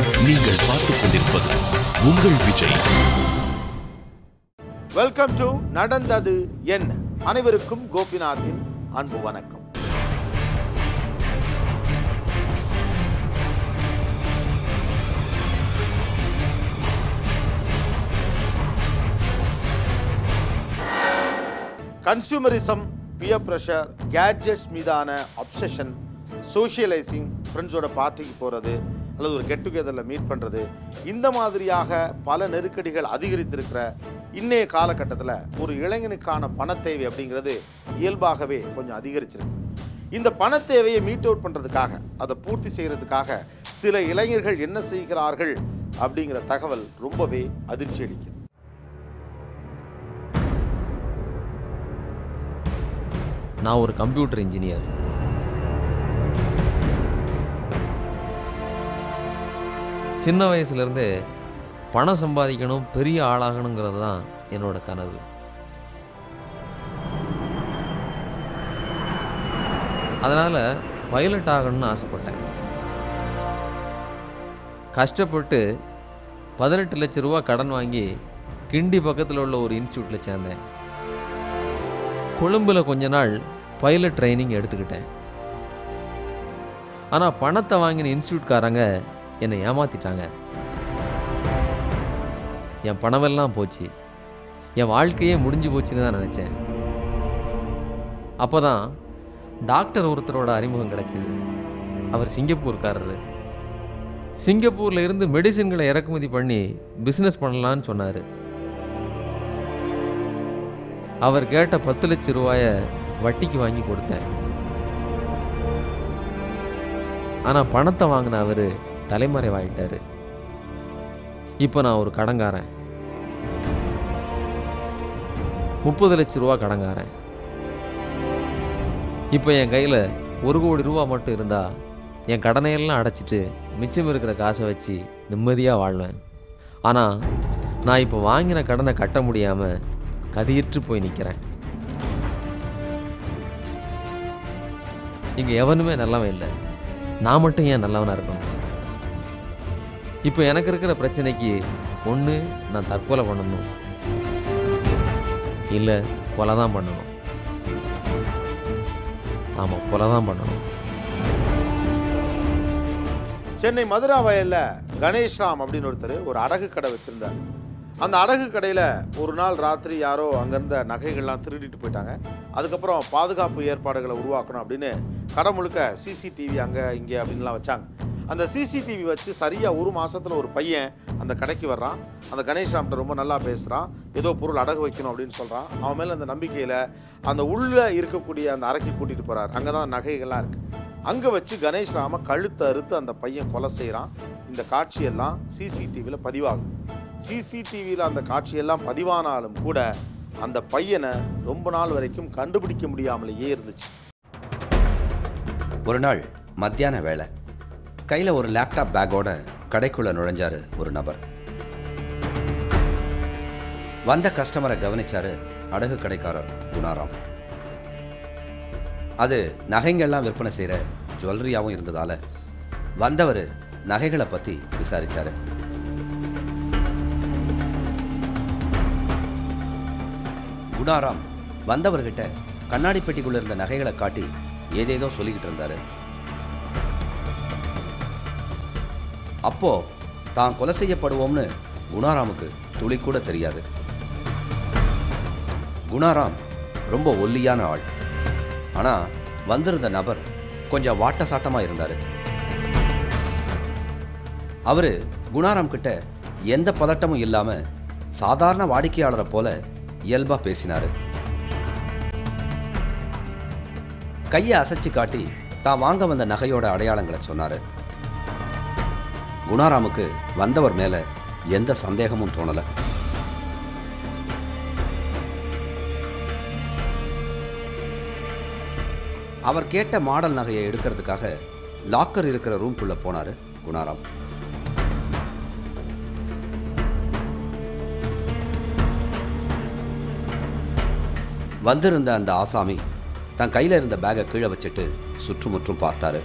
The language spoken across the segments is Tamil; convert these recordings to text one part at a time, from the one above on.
நீங்கள் பார்த்துக் கொண்டிருப்பது உங்கள் விஜய். வெல்கம் டு நடந்தது என்ன. அனைவருக்கும் கோபிநாத்தின் அன்பு வணக்கம். கன்சூமரிசம், பியர் பிரஷர், கேட்ஜெட்ஸ் மீதான அப்சஷன், சோஷியலைசிங், ஃப்ரெண்ட்ஸோட பார்ட்டிக்கு போகிறது அல்லது ஒரு கெட் டுகெதரில் மீட் பண்ணுறது, இந்த மாதிரியாக பல நெருக்கடிகள் அதிகரித்திருக்கிற இன்றைய காலகட்டத்தில் ஒரு இளைஞனுக்கான பணத்தேவை அப்படிங்கிறது இயல்பாகவே கொஞ்சம் அதிகரிச்சிருக்கு. இந்த பணத்தேவையை மீட் அவுட் பண்ணுறதுக்காக, அதை பூர்த்தி செய்கிறதுக்காக சில இளைஞர்கள் என்ன செய்கிறார்கள் அப்படிங்கிற தகவல் ரொம்பவே அதிர்ச்சி அளிக்குது. நான் ஒரு கம்ப்யூட்டர் இன்ஜினியர். சின்ன வயசுலேருந்தே பணம் சம்பாதிக்கணும், பெரிய ஆளாகணுங்கிறது தான் என்னோட கனவு. அதனால் பைலட் ஆகணும்னு ஆசைப்பட்டேன். கஷ்டப்பட்டு 18 லட்ச ரூபா கடன் வாங்கி கிண்டி பக்கத்தில் உள்ள ஒரு இன்ஸ்டியூட்டில் சேர்ந்தேன். கொழும்பில் கொஞ்ச நாள் பைலட் ட்ரைனிங் எடுத்துக்கிட்டேன். ஆனால் பணத்தை வாங்கின இன்ஸ்டியூட்காரங்க என்னை ஏமாற்றிட்டாங்க. என் பணமெல்லாம் போச்சு, என் வாழ்க்கையே முடிஞ்சு போச்சுன்னு தான் நினச்சேன். அப்போ தான் டாக்டர் ஒருத்தரோட அறிமுகம் கிடச்சிது. அவர் சிங்கப்பூர்காரர். சிங்கப்பூரில் இருந்து மெடிசின்களை இறக்குமதி பண்ணி பிஸ்னஸ் பண்ணலான்னு சொன்னார். அவர் கேட்ட 10 லட்ச ரூபாயை வட்டிக்கு வாங்கி கொடுத்தேன். ஆனால் பணத்தை வாங்கின அவர் தலைமறைவாயிட்டார். இப்போ நான் ஒரு கடங்காரன், 30 லட்ச ரூபா கடங்காரன். இப்போ என் கையில் 1 கோடி ரூபா மட்டும் இருந்தால் என் கடனையெல்லாம் அடைச்சிட்டு மிச்சம் இருக்கிற காசை வச்சு நிம்மதியாக வாழ்வேன். ஆனால் நான் இப்போ வாங்கின கடனை கட்ட முடியாமல் கதியற்று போய் நிற்கிறேன். இங்கே எவனுமே நல்லவன் இல்லை, நான் மட்டும் ஏன் நல்லவனாக இருக்கணும்? இப்போ எனக்கு இருக்கிற பிரச்சனைக்கு ஒன்று நான் தற்கொலை பண்ணணும், இல்லை கொலை தான் பண்ணணும். ஆமாம், கொலை தான் பண்ணணும். சென்னை மதுரா வயலில் கணேஷ்ராம் அப்படின்னு ஒருத்தர் ஒரு அடகு கடை வச்சுருந்தார். அந்த அடகு கடையில் ஒரு நாள் ராத்திரி யாரோ அங்கேருந்த நகைகள்லாம் திருடிட்டு போயிட்டாங்க. அதுக்கப்புறம் பாதுகாப்பு ஏற்பாடுகளை உருவாக்கணும் அப்படின்னு கடை முழுக்க சிசிடிவி அங்கே இங்கே அப்படின்லாம் வச்சாங்க. அந்த சிசிடிவி வச்சு சரியாக 1 மாதத்தில் ஒரு பையன் அந்த கடைக்கு வர்றான். அந்த கணேஷ்ராம்கிட்ட ரொம்ப நல்லா பேசுகிறான், ஏதோ பொருள் அடகு வைக்கணும் அப்படின்னு சொல்கிறான். அவன் மேலே அந்த நம்பிக்கையில் அந்த உள்ளே இருக்கக்கூடிய அந்த அறைக்கு கூட்டிகிட்டு போகிறார். அங்கே தான் நகைகள்லாம் இருக்குது. அங்கே வச்சு கணேஷ்ராமை கழுத்தை அறுத்து அந்த பையன் கொலை செய்கிறான். இந்த காட்சியெல்லாம் சிசிடிவியில் பதிவாகும். சிசிடிவியில் அந்த காட்சியெல்லாம் பதிவானாலும் கூட அந்த பையனை ரொம்ப நாள் வரைக்கும் கண்டுபிடிக்க முடியாமலேயே இருந்துச்சு. ஒரு நாள் மத்தியான வேளை, கையில் ஒரு லேப்டாப் பேக்கோட கடைக்குள்ளே நுழைஞ்சாரு ஒரு நபர். வந்த கஸ்டமரை கவனிச்சாரு அடகு கடைக்காரர் குணாராம். அது நகைங்கள்லாம் விற்பனை செய்கிற ஜுவல்லரியாகவும் இருந்ததால் வந்தவர் நகைகளை பற்றி விசாரித்தார். குணாராம் வந்தவர்கிட்ட கண்ணாடி பெட்டிக்குள்ளே இருந்த நகைகளை காட்டி ஏதேதோ சொல்லிக்கிட்டு இருந்தார். அப்போ தான் கொலை செய்யப்படுவோம்னு குணாராமுக்கு துளி கூட தெரியாது. குணாராம் ரொம்ப ஒல்லியான ஆள். ஆனால் வந்திருந்த நபர் கொஞ்சம் வாட்ட சாட்டமாக இருந்தார். அவர் குணாராம் கிட்ட எந்த பதட்டமும் இல்லாமல் சாதாரண வாடிக்கையாளரை போல இயல்பாக பேசினார். கையை அசைச்சு காட்டி தான் வாங்க வந்த நகையோட அடையாளங்களை சொன்னார். குணாராமுக்கு வந்தவர் மேலே எந்த சந்தேகமும் தோணலை. அவர் கேட்ட மாடல் நகையை எடுக்கிறதுக்காக லாக்கர் இருக்கிற ரூம்குள்ள போனார் குணாராம். வந்திருந்த அந்த ஆசாமி தன் கையில் இருந்த பேக்கை கீழே வச்சுட்டு சுற்றுமுற்றும் பார்த்தாரு.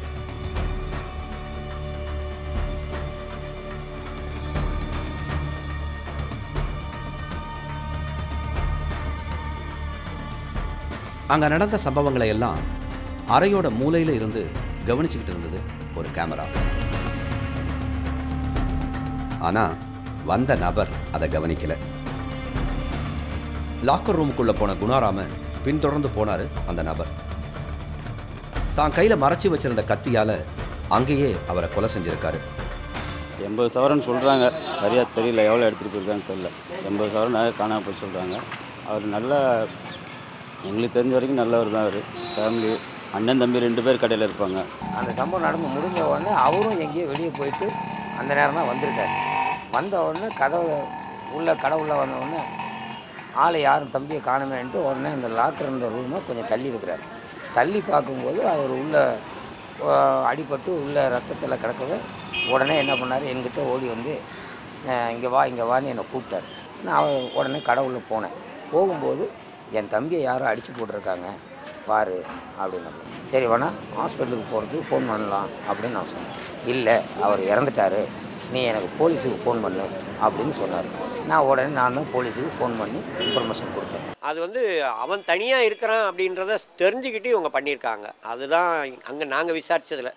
அங்கே நடந்த சம்பவங்களை எல்லாம் அறையோட மூலையில் இருந்து கவனிச்சுக்கிட்டு இருந்தது ஒரு கேமரா. ஆனால் வந்த நபர் அதை கவனிக்கல. லாக்கர் ரூமுக்குள்ளே போன குணாராம பின்தொடர்ந்து போனார் அந்த நபர். தான் கையில் மறைச்சி வச்சிருந்த கத்தியால் அங்கேயே அவரை கொலை செஞ்சிருக்காரு. 80 சவரன் சொல்கிறாங்க, சரியாக தெரியல, எவ்வளோ எடுத்துகிட்டு போயிருக்கான்னு தெரியல. 80 சவரன் நிறைய காணாமல் போய் சொல்கிறாங்க. அவர் நல்ல, எங்களுக்கு தெரிஞ்ச வரைக்கும் நல்லவர் தான். அவர் ஃபேமிலி, அண்ணன் தம்பி 2 பேர் கடையில் இருப்பாங்க. அந்த சம்பவம் நடந்து முடிஞ்ச உடனே அவரும் எங்கேயோ வெளியே போயிட்டு அந்த நேரம் தான் வந்திருக்காரு. வந்த உடனே கடை உள்ள வந்த உடனே ஆளை யாரும் தம்பியை காணுமேன்ட்டு உடனே இந்த லாக்கர் இருந்த ரூமை கொஞ்சம் தள்ளி இருக்கிறார். தள்ளி பார்க்கும்போது அவர் உள்ளே அடிபட்டு உள்ளே ரத்தத்தில் கிடக்கவே உடனே என்ன பண்ணார், என்கிட்ட ஓடி வந்து இங்கே வான்னு என்னை கூப்பிட்டார். நான் உடனே கடவுளில் போனேன். போகும்போது என் தம்பியை யாரும் அடித்து போட்டிருக்காங்க பாரு அப்படின்னு. சரி வேணா ஹாஸ்பிட்டலுக்கு போகிறதுக்கு ஃபோன் பண்ணலாம் அப்படின்னு நான் சொன்னேன். இல்லை அவர் இறந்துட்டார், நீ எனக்கு போலீஸுக்கு ஃபோன் பண்ணு அப்படின்னு சொன்னார். நான் தான் போலீஸுக்கு ஃபோன் பண்ணி இன்ஃபர்மேஷன் கொடுத்தேன். அது வந்து அவன் தனியாக இருக்கிறான் அப்படின்றத தெரிஞ்சுக்கிட்டு இவங்க பண்ணியிருக்காங்க. அதுதான் அங்கே நாங்கள் விசாரித்ததில்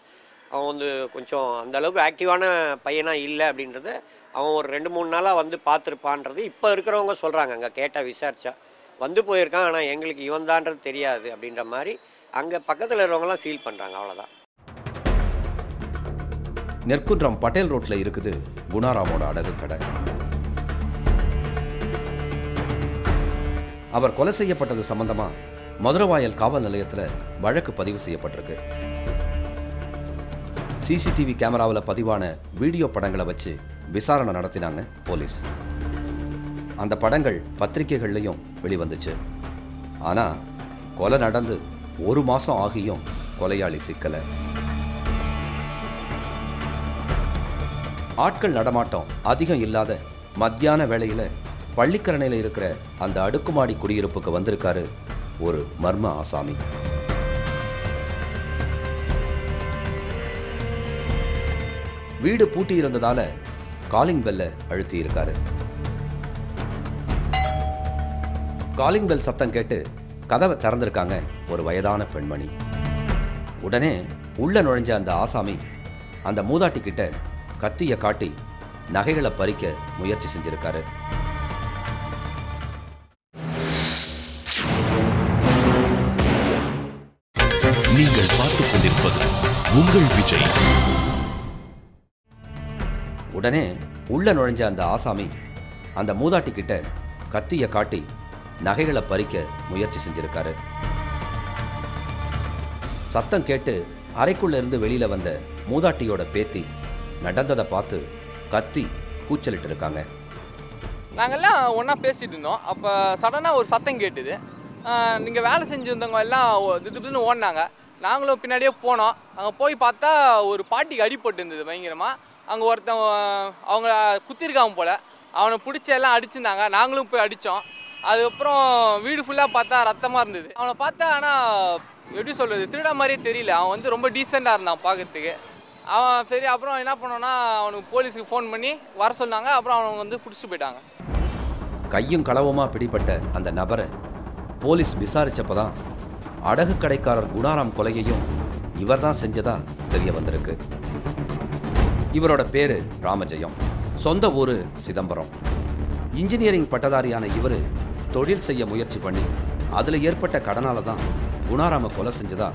அவன் வந்து கொஞ்சம் அந்தளவுக்கு ஆக்டிவான பையனாக இல்லை அப்படின்றத அவன் ஒரு 2-3 நாளாக வந்து பார்த்துருப்பான்றது இப்போ இருக்கிறவங்க சொல்கிறாங்க. அங்கே கேட்டால் விசாரித்தா வந்து போயிருக்கான், ஆனால் எங்களுக்கு இவன் தான்றது தெரியாது அப்படின்ற மாதிரி அங்கே பக்கத்தில் இருக்கிறவங்களாம் ஃபீல் பண்ணுறாங்க. அவ்வளோதான். நெற்குன்றம் பட்டேல் ரோட்டில் இருக்குது குணாராமோட அடகு கடை. அவர் கொலை செய்யப்பட்டது சம்பந்தமா மதுரவாயல் காவல் நிலையத்தில் வழக்கு பதிவு செய்யப்பட்டிருக்கு. சிசிடிவி கேமராவில் பதிவான வீடியோ படங்களை வச்சு விசாரணை நடத்தினாங்க போலீஸ். அந்த படங்கள் பத்திரிகைகள்லையும் வெளிவந்துச்சு. ஆனால் கொலை நடந்து 1 மாதம் ஆகியும் கொலையாளி சிக்கலை. ஆட்கள் நடமாட்டம் அதிகம் இல்லாத மத்தியான வேளையில் பள்ளிக்கரணையில் இருக்கிற அந்த அடுக்குமாடி குடியிருப்புக்கு வந்திருக்காரு ஒரு மர்ம ஆசாமி. வீடு பூட்டி இருந்ததால காலிங் பெல்லை அழுத்தி இருக்காரு. காலிங் பெல் சத்தம் கேட்டு கதவை திறந்திருக்காங்க ஒரு வயதான பெண்மணி. உடனே உள்ள நுழைஞ்ச அந்த ஆசாமி அந்த மூதாட்டி கிட்ட கத்தியை காட்டி நகைகளை பறிக்க முயற்சி செஞ்சிருக்காரு. நீங்கள் பார்த்துக் கொண்டிருப்பது உங்கள் விஜய். உடனே உள்ள நுழைஞ்ச அந்த ஆசாமி அந்த மூதாட்டி கிட்ட கத்தியை காட்டி நகைகளை பறிக்க முயற்சி செஞ்சிருக்காரு. சத்தம் கேட்டு அறைக்குள்ள இருந்து வெளியில வந்த மூதாட்டியோட பேத்தி நடந்ததை பார்த்து கத்தி கூச்சலிட்டு இருக்காங்க. நாங்கள்லாம் ஒன்றா பேசிட்டு இருந்தோம். அப்போ சடனாக ஒரு சத்தம் கேட்டுது. நீங்கள் வேலை செஞ்சுருந்தவங்க எல்லாம் திடீர்னு ஓடினாங்க. நாங்களும் பின்னாடியே போனோம். அங்கே போய் பார்த்தா ஒரு பாட்டிக்கு அடிபட்டு இருந்தது பயங்கரமாக. அங்கே ஒருத்தன் அவங்க குத்திருக்காங்க போல், அவனை பிடிச்சி எல்லாம் அடிச்சிருந்தாங்க. நாங்களும் போய் அடித்தோம். அதுக்கப்புறம் வீடு ஃபுல்லாக பார்த்தா ரத்தமாக இருந்தது. அவனை பார்த்தா ஆனால் எப்படி சொல்கிறது, திருடா மாதிரியே தெரியல. அவன் வந்து ரொம்ப டீசெண்டாக இருந்தான் பார்க்குறதுக்கு. அவன் சரி, அப்புறம் என்ன பண்ணோன்னா அவனுக்கு போலீஸுக்கு ஃபோன் பண்ணி வர சொன்னாங்க. அப்புறம் அவனுக்கு வந்து பிடிச்சிட்டு போயிட்டாங்க. கையும் களவுமா பிடிப்பட்ட அந்த நபரை போலீஸ் விசாரிச்சப்பதான் அடகு கடைக்காரர் குணாராம் கொலையையும் இவர் தான் செஞ்சதா தெரிய வந்திருக்கு. இவரோட பேரு ராமஜெயம், சொந்த ஊரு சிதம்பரம். இன்ஜினியரிங் பட்டதாரியான இவர் தொழில் செய்ய முயற்சி பண்ணி அதில் ஏற்பட்ட கடனால தான் குணாராம கொலை செஞ்சதா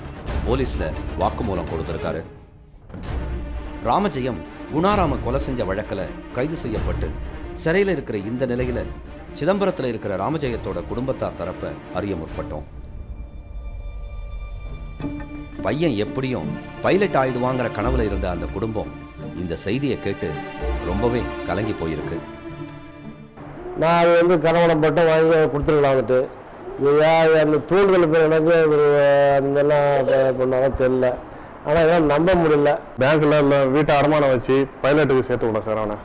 போலீஸ்ல வாக்குமூலம் கொடுத்திருக்காரு. ராமஜெயம் குணாராம கொலை செஞ்ச வழக்கில் கைது செய்யப்பட்டு சிறையில் இருக்கிற இந்த நிலையில சிதம்பரத்தில் இருக்கிற ராமஜெயத்தோட குடும்பத்தார் தரப்பை அறிய முற்பட்டோம். பையன் எப்படியும் பைலட் ஆயிடுவாங்கிற கனவுல இருந்த அந்த குடும்பம் இந்த செய்தியை கேட்டு ரொம்பவே கலங்கி போயிருக்கு. நான் அது வந்து கனவுல மட்டும் வாங்கி கொடுத்துருக்கலாம். வந்துட்டு அந்த தூண்டுதல் பேர் எனக்கு ஒரு அதெல்லாம் பண்ணாலும் தெரியல. ஆனால் இதெல்லாம் நம்ப முடியல. பேங்க்கில் வீட்டை அடமானம் வச்சு பைலட்டுக்கு சேர்த்து விட்டோம் சார். அவனை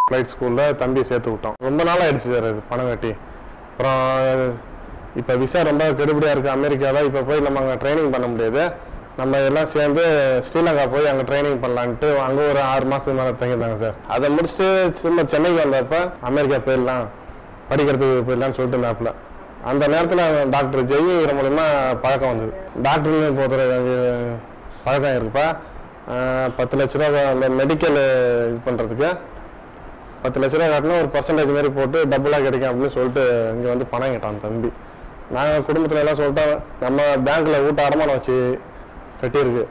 ஃப்ளைட் ஸ்கூலில் தம்பியை சேர்த்து விட்டோம். ரொம்ப நாளாக ஆயிடுச்சு சார் அது பணம் கட்டி. அப்புறம் இப்போ விசா ரொம்ப கெடுபடியாக இருக்குது அமெரிக்காவில். இப்போ போய் நம்ம அங்கே ட்ரைனிங் பண்ண முடியாது. நம்ம எல்லாம் சேர்ந்து ஸ்ரீலங்கா போய் அங்கே ட்ரைனிங் பண்ணலான்ட்டு அங்கே ஒரு 6 மாதத்துக்கு மேலே தங்கியிருந்தாங்க சார். அதை முடிச்சுட்டு திரும்ப சென்னைக்கு வந்தப்போ அமெரிக்கா போயிடலாம், படிக்கிறதுக்கு போயிடலான்னு சொல்லிட்டு இருந்தாப்புல. அந்த நேரத்தில் டாக்டர் ஜெய்ங்கிற மூலமா பழக்கம் வந்தது. டாக்டர்னு பொறுத்த பழக்கம் இருக்குப்பா. 10 லட்ச ரூபா அந்த மெடிக்கல் இது பண்ணுறதுக்கு 10 லட்ச ரூபா காட்டினா ஒரு பர்சன்டேஜ் மாதிரி போட்டு டபுளாக கிடைக்கும் அப்படின்னு சொல்லிட்டு இங்கே வந்து பணம் கேட்டான் தம்பி. நாங்கள் குடும்பத்தில் எல்லாம் சொல்லிட்டோம், நம்ம பேங்க்கில் வீட்டு அடமானம் வச்சு கட்டியிருக்கு,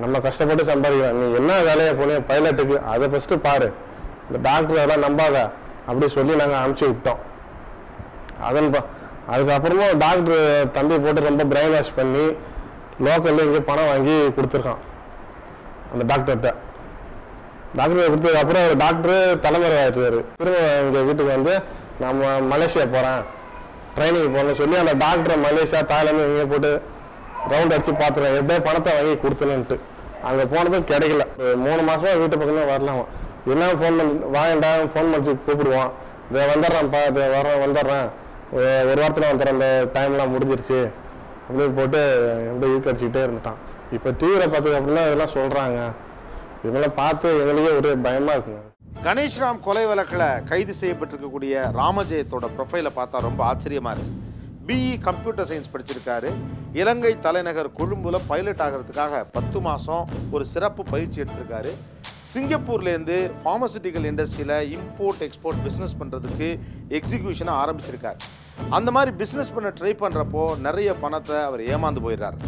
நம்ம கஷ்டப்பட்டு சம்பாதிக்கிறோம், நீ என்ன வேலையை போனே பைலட்டுக்கு அதை ஃபஸ்ட்டு பாரு, இந்த டாக்டர் அதெல்லாம் நம்பாத அப்படி சொல்லி நாங்கள் அனுப்பிச்சி விட்டோம். அதுக்கப்புறமும் டாக்டர் தம்பி போட்டு ரொம்ப பிரெயின் வாஷ் பண்ணி லோக்கல்ல இங்கே பணம் வாங்கி கொடுத்துருக்கான் அந்த டாக்டர்கிட்ட. டாக்டர் கொடுத்ததுக்கப்புறம் ஒரு டாக்டர் தலைமுறை ஆயிடுவார். திரும்ப எங்கள் வீட்டுக்கு வந்து நம்ம மலேசியா போகிறேன் ட்ரைனிங் போகணும்னு சொல்லி அந்த டாக்டரை மலேசியா தாய்லாந்து இங்கே போட்டு ரவுண்ட் அடிச்சு பார்த்துருவேன் எப்படியோ பணத்தை வாங்கி கொடுத்துணுன்ட்டு. அங்கே போனதும் கிடைக்கல. 3 மாசமா வீட்டு பக்கமே வரலாம். என்ன ஃபோன் பண்ணி வாங்கண்டா ஃபோன் பண்ணி கூப்பிடுவான், இதை வந்துடுறேன்ப்பா, இதை வந்துடுறேன், ஒரு வாரத்தில் வந்துடுறேன், அந்த டைம்லாம் முடிஞ்சிருச்சு அப்படின்னு போட்டு எப்படி ஈக்கடிச்சிக்கிட்டே இருந்துட்டான். இப்போ டிவியில் பார்த்தது அப்படின்னா இதெல்லாம் சொல்கிறாங்க, இதெல்லாம் பார்த்து எங்களுக்கே ஒரு பயமாக இருக்குங்க. கணேஷ்ராம் கொலை வழக்கில் கைது செய்யப்பட்டிருக்கக்கூடிய ராமஜெயத்தோட ப்ரொஃபைலை பார்த்தா ரொம்ப ஆச்சரியமாக இருக்கு. பிஇ கம்ப்யூட்டர் சயின்ஸ் படிச்சிருக்காரு. இலங்கை தலைநகர் கொழும்புல பைலட் ஆகிறதுக்காக 10 மாதம் ஒரு சிறப்பு பயிற்சி எடுத்திருக்காரு. சிங்கப்பூர்லேருந்து ஃபார்மசூட்டிக்கல் இண்டஸ்ட்ரியில் இம்போர்ட் எக்ஸ்போர்ட் பிஸ்னஸ் பண்ணுறதுக்கு எக்ஸிக்யூஷனை ஆரம்பிச்சிருக்காரு. அந்த மாதிரி பிஸ்னஸ் பண்ண ட்ரை பண்ணுறப்போ நிறைய பணத்தை அவர் ஏமாந்து போயிடுறாரு.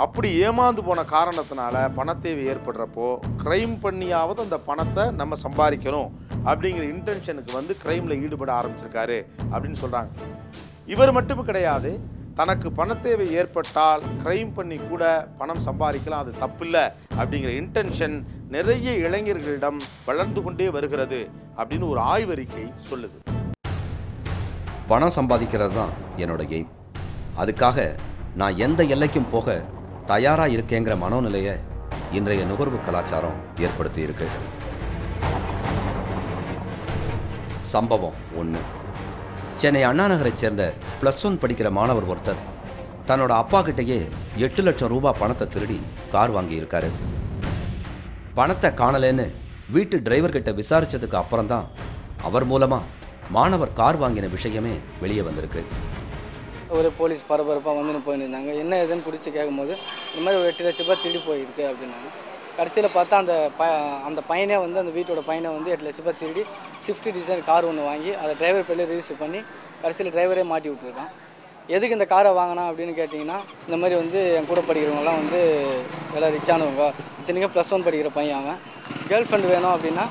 அப்படி ஏமாந்து போன காரணத்தினால பணத்தேவை ஏற்படுறப்போ க்ரைம் பண்ணியாவது அந்த பணத்தை நம்ம சம்பாதிக்கணும் அப்படிங்கிற இன்டென்ஷனுக்கு வந்து க்ரைமில் ஈடுபட ஆரம்பிச்சிருக்காரு அப்படின்னு சொல்கிறாங்க. இவர் மட்டும் கிடையாது, தனக்கு பணத்தேவை ஏற்பட்டால் க்ரைம் பண்ணி கூட பணம் சம்பாதிக்கலாம், அது தப்பில்லை அப்படிங்கிற இன்டென்ஷன் நிறைய இளைஞர்களிடம் வளர்ந்து கொண்டே வருகிறது அப்படின்னு ஒரு ஆய்வறிக்கை சொல்லுது. பணம் சம்பாதிக்கிறது தான் என்னோட எய்ம். அதுக்காக நான் எந்த எல்லைக்கும் போக தயாராக இருக்கேங்கிற மனோநிலையை இன்றைய நுகர்வு கலாச்சாரம் ஏற்படுத்தி இருக்கு. சம்பவம் 1. சென்னை அண்ணா நகரைச் சேர்ந்த +1 படிக்கிற மாணவர் ஒருத்தர் தன்னோட அப்பா கிட்டேயே 8 லட்சம் ரூபாய் பணத்தை திருடி கார் வாங்கியிருக்காரு. பணத்தை காணலேன்னு வீட்டு டிரைவர் கிட்ட விசாரிச்சதுக்கு அப்புறம்தான் அவர் மூலமா மாணவர் கார் வாங்கின விஷயமே வெளியே வந்திருக்கு. ஒரு போலீஸ் பரபரப்பாக வந்துன்னு போயிருந்தாங்க. என்ன ஏதுன்னு பிடிச்சி கேட்கும்போது இந்த மாதிரி ஒரு 8 லட்ச ரூபாய் திருடி போயிருக்கு அப்படின்னாங்க. கடைசியில் பார்த்தா அந்த பையனே வந்து அந்த வீட்டோட பையனை வந்து 8 லட்ச ரூபாய் திருடி ஸ்விஃப்ட் டிசைர் கார் ஒன்று வாங்கி அதை டிரைவர் பேரில் ரிஜிஸ்டர் பண்ணி கடைசியில் டிரைவரே மாட்டி விட்டுருக்கான். எதுக்கு இந்த காரை வாங்கினா அப்படின்னு கேட்டிங்கன்னா, இந்த மாதிரி வந்து என் கூட படிக்கிறவங்கலாம் வந்து எல்லாம் ரிச்சானவங்க, இத்தனைக்கும் +1 படிக்கிற பையன், அவன் கேர்ள் ஃப்ரெண்டு வேணும் அப்படின்னா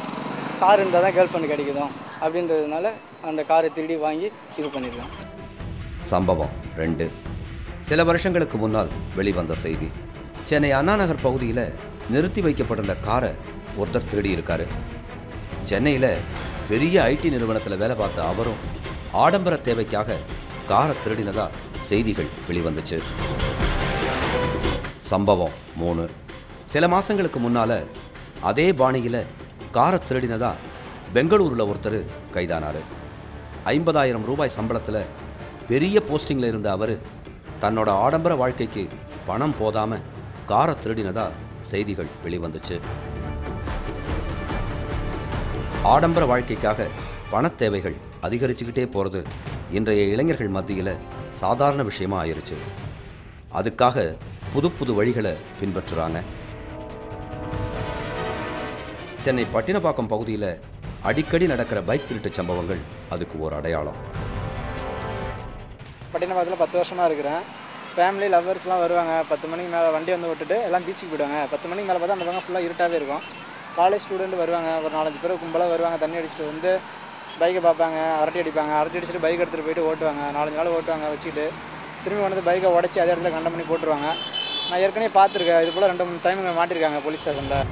கார் இருந்தால் தான் கேர்ள் ஃப்ரெண்டு கிடைக்குதும் அப்படின்றதுனால அந்த காரை திருடி வாங்கி இது பண்ணியிருக்கான். சம்பவம் 2. சில வருஷங்களுக்கு முன்னால் வெளிவந்த செய்தி. சென்னை அண்ணா நகர் பகுதியில் நிறுத்தி வைக்கப்பட்டிருந்த காரை ஒருத்தர் திருடி இருக்காரு. சென்னையில் பெரிய ஐடி நிறுவனத்தில் வேலை பார்த்த அவரும் ஆடம்பர தேவைக்காக காரை திருடினதா செய்திகள் வெளிவந்துச்சு. சம்பவம் 3. சில மாதங்களுக்கு முன்னால் அதே பாணியில் காரை திருடினதா பெங்களூரில் ஒருத்தர் கைதானார். 50,000 ரூபாய் சம்பளத்தில் பெரிய போஸ்டிங்கில் இருந்த அவர் தன்னோட ஆடம்பர வாழ்க்கைக்கு பணம் போதாமல் காரை திருடினதா செய்திகள் வெளிவந்துச்சு. ஆடம்பர வாழ்க்கைக்காக பணத்தேவைகள் அதிகரிச்சுக்கிட்டே போகிறது இன்றைய இளைஞர்கள் மத்தியில் சாதாரண விஷயமா ஆயிருச்சு. அதுக்காக புது புது வழிகளை பின்பற்றுறாங்க. சென்னை பட்டினப்பாக்கம் பகுதியில் அடிக்கடி நடக்கிற பைக் திருட்டு சம்பவங்கள் அதுக்கு ஒரு அடையாளம். பட்டினப்பாக்கத்தில் 10 வருஷமாக இருக்கிறேன். ஃபேமிலி லவ்வர்ஸ்லாம் வருவாங்க. 10 மணிக்கு மேலே வண்டி வந்து விட்டுட்டு எல்லாம் பீச்சுக்கு போயிடுவாங்க. 10 மணிக்கு மேலே பார்த்தா அந்த பக்கம் ஃபுல்லாக இருட்டாகவே இருக்கும். காலேஜ் ஸ்டூடெண்ட் வருவாங்க, ஒரு 4-5 பேர் கும்பலாக வருவாங்க. தண்ணி அடிச்சுட்டு வந்து பைக்கை பார்ப்பாங்க, அரட்டி அடிப்பாங்க. அரட்டி அடிச்சுட்டு பைக் எடுத்துகிட்டு போயிட்டு ஓட்டுவாங்க. 4-5 நாள் ஓட்டுவாங்க வச்சுக்கிட்டு திரும்பி வந்து பைக்கை உடச்சி அதே இடத்துல கண்டம் பண்ணி போட்டுருவாங்க. நான் ஏற்கனவே பார்த்துருக்கேன். இது போல் 2-3 டைம் மாட்டிருக்காங்க போலீஸ் ஸ்டேஷனில்.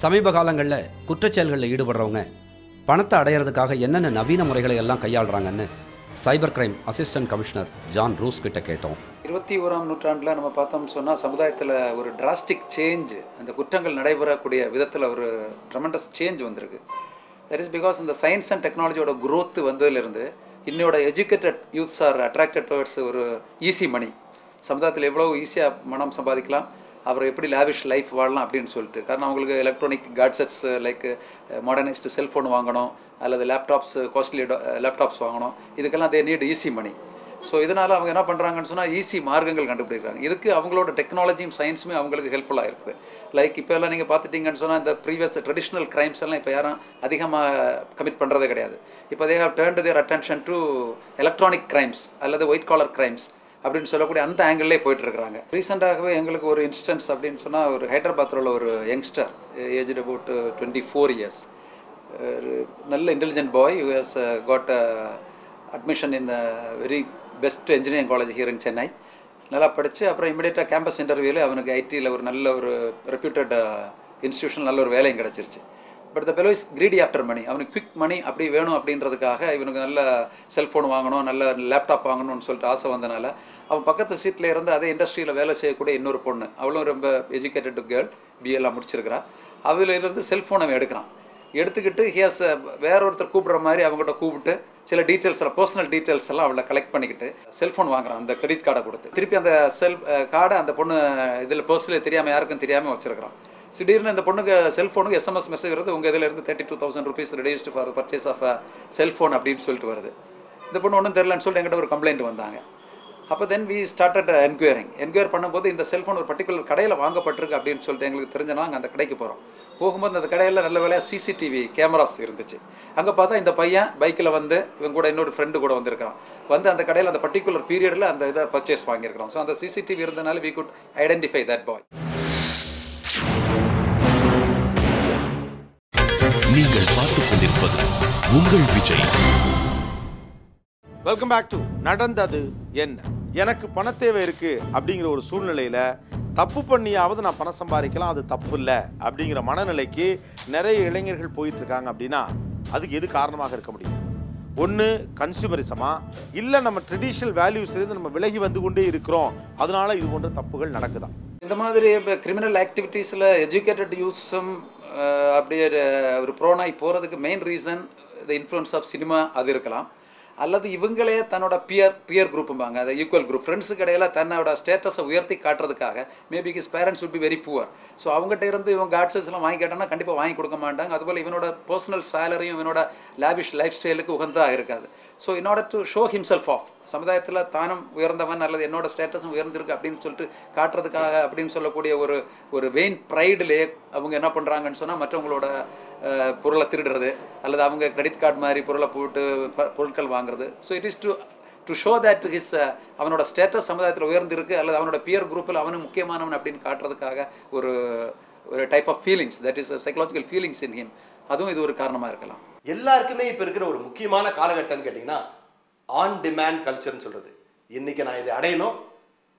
சமீப காலங்களில் குற்றச்செயல்களில் ஈடுபடுறவங்க பணத்தை அடையிறதுக்காக என்னென்ன நவீன முறைகளை எல்லாம் கையாளுறாங்கன்னு cyber crime assistant commissioner John Rose கிட்ட கேட்டோம். 21ஆம் நூற்றாண்டில் நம்ம பார்த்தோம்னு சொன்னால் சமுதாயத்தில் ஒரு டிராஸ்டிக் சேஞ்ச், அந்த குற்றங்கள் நடைபெறக்கூடிய விதத்தில் ஒரு ட்ரெமெண்டஸ் சேஞ்ச் வந்திருக்கு. தட் இஸ் பிகாஸ் இந்த சயின்ஸ் அண்ட் டெக்னாலஜியோட க்ரோத் வந்ததுலேருந்து இன்னையோட educated youths R attracted towards ஒரு ஈஸி மணி. சமுதாயத்தில் எவ்வளோ ஈஸியாக பணம் சம்பாதிக்கலாம், அப்புறம் எப்படி லேவிஷ் லைஃப் வாழலாம் அப்படின்னு சொல்லிட்டு. காரணம் அவங்களுக்கு electronic gadgets like modernised cellphone வாங்கணும், அல்லது லேப்டாப்ஸ், காஸ்ட்லி லேப்டாப்ஸ் வாங்கணும். இதுக்கெல்லாம் they need easy money. So இதனால் அவங்க என்ன பண்ணுறாங்கன்னு சொன்னால் ஈஸி மார்க்கங்கள் கண்டுபிடிக்கிறாங்க. இதுக்கு அவங்களோட டெக்னாலஜியும் சயின்ஸுமே அவங்களுக்கு ஹெல்ப்ஃபுல்லாக இருக்குது. லைக் இப்போ எல்லாம் நீங்கள் பார்த்துட்டிங்கன்னு சொன்னால் இந்த ப்ரீவியஸ் ட்ரெடிஷ்னல் கிரைம்ஸ் எல்லாம் இப்போ யாரும் அதிகமாக கமிட் பண்ணுறதே கிடையாது. இப்போ they have turned their attention to electronic crimes அல்லது ஒயிட் காலர் கிரைம்ஸ் அப்படின்னு சொல்லக்கூடிய அந்த ஆங்கிள்லேயே போயிட்டுருக்குறாங்க. ரீசெண்டாகவே எங்களுக்கு ஒரு இன்ஸ்டன்ஸ் அப்படின்னு சொன்னால் ஒரு ஹைதராபாத்தில் உள்ள ஒரு யங்ஸ்டர் ஏஜ் அபவுட் 24 years, நல்ல intelligent bye, who has got admission in the very best engineering college here in Chennai. நல்லா படித்து அப்புறம் இமிடியேட்டாக கேம்பஸ் இன்டர்வியூவில் அவனுக்கு ஐடியில் ஒரு நல்ல ஒரு ரெப்யூட்டட் இன்ஸ்டியூஷன் நல்ல ஒரு வேலையும் கிடச்சிருச்சு. But the fellow is greedy after money. அவனுக்கு குவிக் மணி அப்படி வேணும் அப்படின்றதுக்காக இவனுக்கு நல்ல செல்ஃபோன் வாங்கணும், நல்ல லேப்டாப் வாங்கணும்னு சொல்லிட்டு ஆசை வந்தனால அவன் பக்கத்து சீட்டில் இருந்து அதே இண்டஸ்ட்ரியில் வேலை செய்யக்கூடிய இன்னொரு பொண்ணு, அவளும் ரொம்ப எஜுகேட்டட் கேர்ள், பிஏலாம் முடிச்சிருக்கிறா, அதில் இருந்து செல்ஃபோன் அவன் எடுத்துக்கிட்டு ஹியாஸ் வேற ஒருத்தர் கூப்பிட்ற மாதிரி அவங்ககிட்ட கூப்பிட்டு சில டீட்டெயில்ஸ் எல்லாம், பர்சனல் டீட்டெயில்ஸ் எல்லாம் அவளை கலெக்ட் பண்ணிக்கிட்டு செல்ஃபோன் வாங்குறான், அந்த கிரெடிட் கார்டை கொடுத்து. திருப்பி அந்த கார்டை அந்த பொண்ணு இதில் பர்சனல் தெரியாமல் யாருக்கும் தெரியாமல் வச்சிருக்கிறான். திடீர்னு இந்த பொண்ணுக்கு செல்ஃபோனுக்கு எஸ்எம்எஸ் மெசேஜ் வருது, உங்கள் இதில் இருந்து 32,000 rupees reduced for purchase of cellphone அப்படின்னு சொல்லிட்டு வருது. இந்த பொண்ணு ஒன்றும் தெரிலன்னு சொல்லிட்டு என்கிட்ட ஒரு கம்ப்ளைண்ட் வந்தாங்க. அப்போ தென் வி ஸ்டார்டட் என்கொயர் பண்ணும்போது இந்த செல்ஃபோன் ஒரு பர்டிகுலர் கடையில் வாங்கப்பட்டிருக்கு அப்படின்னு சொல்லிட்டு எங்களுக்கு தெரிஞ்சனா நாங்கள் அந்த கடைக்கு போகிறோம். போகும்போது அந்த கடையில் நல்ல வேலையாக சிசிடிவி கேமராஸ் இருந்துச்சு. அங்கே பார்த்தா இந்த பையன் பைக்கில் வந்து இவங்க கூட இன்னொரு ஃப்ரெண்டு கூட வந்திருக்கான், வந்து அந்த கடையில் அந்த பர்டிகுலர் பீரியடில் அந்த இதை பர்ச்சேஸ் வாங்கியிருக்கிறோம். ஸோ அந்த சிசிடிவி இருந்தனால we could identify that boy. நீங்கள் பார்த்துக் கொண்டிருப்பது உங்கள் விஜய். வெல்கம் பேக் டு நடந்தது என்ன. எனக்கு பணத்தேவை இருக்கு அப்படிங்கிற ஒரு சூழ்நிலையில தப்பு பண்ணியாவது நான் பணம் சம்பாதிக்கலாம், அது தப்பு இல்லை அப்படிங்கிற மனநிலைக்கு நிறைய இளைஞர்கள் போயிட்டு இருக்காங்க. அப்படின்னா அதுக்கு எது காரணமாக இருக்க முடியும்? ஒன்று கன்சூமரிசமா, இல்லை நம்ம ட்ரெடிஷ்னல் வேல்யூஸ்லேருந்து நம்ம விலகி வந்து கொண்டே இருக்கிறோம், அதனால இது போன்ற தப்புகள் நடக்குதா? இந்த மாதிரி இப்போ கிரிமினல் ஆக்டிவிட்டீஸில் எஜுகேட்டட் யூஸும் அப்படியே ஒரு ப்ரோனாய் போகிறதுக்கு main reason the influence of cinema, அது இருக்கலாம். அல்லது இவங்களே தன்னோட பியர் குரூப்பும்பாங்க, அதை ஈக்குவல் குரூப் ஃப்ரெண்ட்ஸுக்கு இடையில தன்னோட ஸ்டேட்டஸை உயர்த்தி காட்டுறதுக்காக maybe his parents would be very poor. So அவங்ககிட்ட இருந்து இவங்க காட்ஸஸ் எல்லாம் வாங்கி கேட்டாங்கன்னா கண்டிப்பாக வாங்கி கொடுக்க மாட்டாங்க. அதுபோல் இவனோட பர்சனல் சேலரியும் இவனோட லேவிஷ் லைஃப் ஸ்டைலுக்கு உகந்தாக இருக்காது. So in order to show himself off, சமுதாயத்தில் தானும் உயர்ந்தவன் அல்லது என்னோட ஸ்டேட்டஸும் உயர்ந்திருக்கு அப்படின்னு சொல்லிட்டு காட்டுறதுக்காக அப்படின்னு சொல்லக்கூடிய ஒரு வெயின் ப்ரைடிலே அவங்க என்ன பண்ணுறாங்கன்னு சொன்னால் மற்றவங்களோட பொருளை திருடுறது அல்லது அவங்க கிரெடிட் கார்டு மாதிரி பொருளை போட்டு பொருட்கள் வாங்குறது. So it is to show that his அவனோட ஸ்டேட்டஸ் சமுதாயத்தில் உயர்ந்திருக்கு அல்லது அவனோட பியர் குரூப்பில் அவனும் முக்கியமானவன் அப்படின்னு காட்டுறதுக்காக ஒரு type of feelings, that is psychological feelings in him, அதுவும் இது ஒரு காரணமாக இருக்கலாம். எல்லாருக்குமே இப்போ இருக்கிற ஒரு முக்கியமான காலகட்டம்னு கேட்டிங்கன்னா ஆன் டிமாண்ட் கல்ச்சர்னு சொல்கிறது. இன்றைக்கி நான் இதை அடையணும்,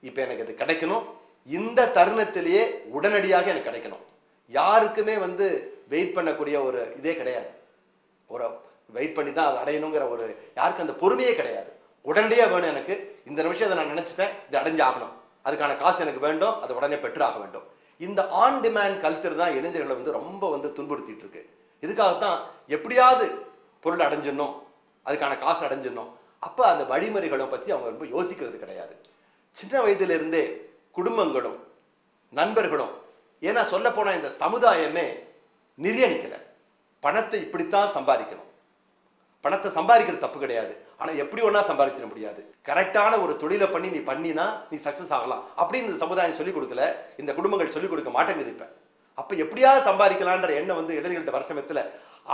இப்போ எனக்கு இது கிடைக்கணும், இந்த தருணத்திலேயே உடனடியாக எனக்கு கிடைக்கணும். யாருக்குமே வெயிட் பண்ணக்கூடிய ஒரு இதே கிடையாது. ஒரு வெயிட் பண்ணி தான் அதை அடையணுங்கிற ஒரு யாருக்கும் அந்த பொறுமையே கிடையாது. உடனடியாக வேணும், எனக்கு இந்த நிமிஷம் இதை நான் நினச்சிட்டேன், இது அடைஞ்சு ஆகணும், அதுக்கான காசு எனக்கு வேண்டும், அதை உடனே பெற்று ஆக வேண்டும். இந்த ஆன் டிமாண்ட் கல்ச்சர் தான் இளைஞர்களை ரொம்ப துன்புறுத்திட்டு இருக்கு. இதுக்காகத்தான் எப்படியாவது பொருள் அடைஞ்சிடணும், அதுக்கான காசு அடைஞ்சிடணும். அப்போ அந்த வழிமுறைகளை பற்றி அவங்க ரொம்ப யோசிக்கிறது கிடையாது. சின்ன வயதிலிருந்தே குடும்பங்களும் நண்பர்களும், ஏன்னா சொல்ல போனால் இந்த சமுதாயமே நிர்ணயிக்கல, பணத்தை இப்படித்தான் சம்பாதிக்கணும், பணத்தை சம்பாதிக்கிறது தப்பு கிடையாது, ஆனால் எப்படி ஒன்றா சம்பாதிச்சிட முடியாது, கரெக்டான ஒரு தொழிலை பண்ணி நீ பண்ணினா நீ சக்ஸஸ் ஆகலாம் அப்படின்னு இந்த சமுதாயம் சொல்லிக் கொடுக்கல, இந்த குடும்பங்கள் சொல்லிக் கொடுக்க மாட்டேங்குது. இப்போ அப்போ எப்படியாவது சம்பாதிக்கலான்ற எண்ணம் இளைஞர்கள்ட்ட வர சமயத்தில்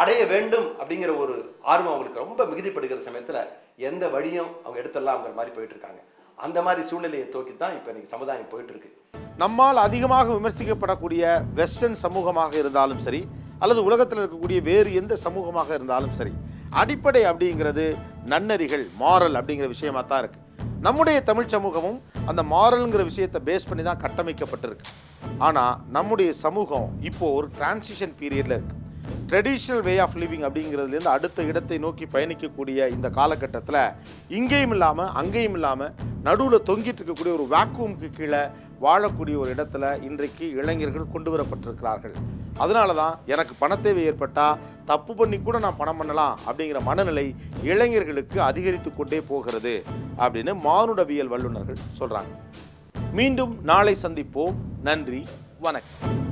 அடைய வேண்டும் அப்படிங்கிற ஒரு ஆர்வம் அவங்களுக்கு ரொம்ப மிகுதிப்படுகிற சமயத்தில் எந்த வழியும் அவங்க எடுத்துடலாம்ங்கிற மாதிரி போயிட்டு இருக்காங்க. அந்த மாதிரி சூழ்நிலையை தோக்கி தான் இப்போ இன்னைக்கு சமுதாயம் போயிட்டு இருக்கு. நம்மால் அதிகமாக விமர்சிக்கப்படக்கூடிய வெஸ்டர்ன் சமூகமாக இருந்தாலும் சரி, அல்லது உலகத்தில் இருக்கக்கூடிய வேறு எந்த சமூகமாக இருந்தாலும் சரி, அடிப்படை அப்படிங்கிறது நன்னெறிகள், மாரல் அப்படிங்கிற விஷயமா தான் இருக்கு. நம்முடைய தமிழ் சமூகமும் அந்த மாரல்ங்கிற விஷயத்தை பேஸ் பண்ணி தான் கட்டமைக்கப்பட்டிருக்கு. ஆனால் நம்முடைய சமூகம் இப்போ ஒரு டிரான்சிஷன் பீரியட்ல இருக்கு. ட்ரெடிஷ்னல் வே ஆஃப் லிவிங் அப்படிங்கிறதுலேருந்து அடுத்த இடத்தை நோக்கி பயணிக்கக்கூடிய இந்த காலகட்டத்தில் இங்கேயும் இல்லாமல் அங்கேயும் இல்லாமல் நடுவில் தொங்கிட்டு இருக்கக்கூடிய ஒரு வேக்யூமுக்கு கீழே வாழக்கூடிய ஒரு இடத்துல இன்றைக்கு இளைஞர்கள் கொண்டு வரப்பட்டிருக்கிறார்கள். அதனால தான் எனக்கு பணத்தேவை ஏற்பட்டால் தப்பு பண்ணி கூட நான் பணம் பண்ணலாம் அப்படிங்கிற மனநிலை இளைஞர்களுக்கு அதிகரித்து கொண்டே போகிறது அப்படின்னு மானுடவியல் வல்லுநர்கள் சொல்கிறாங்க. மீண்டும் நாளை சந்திப்போம். நன்றி, வணக்கம்.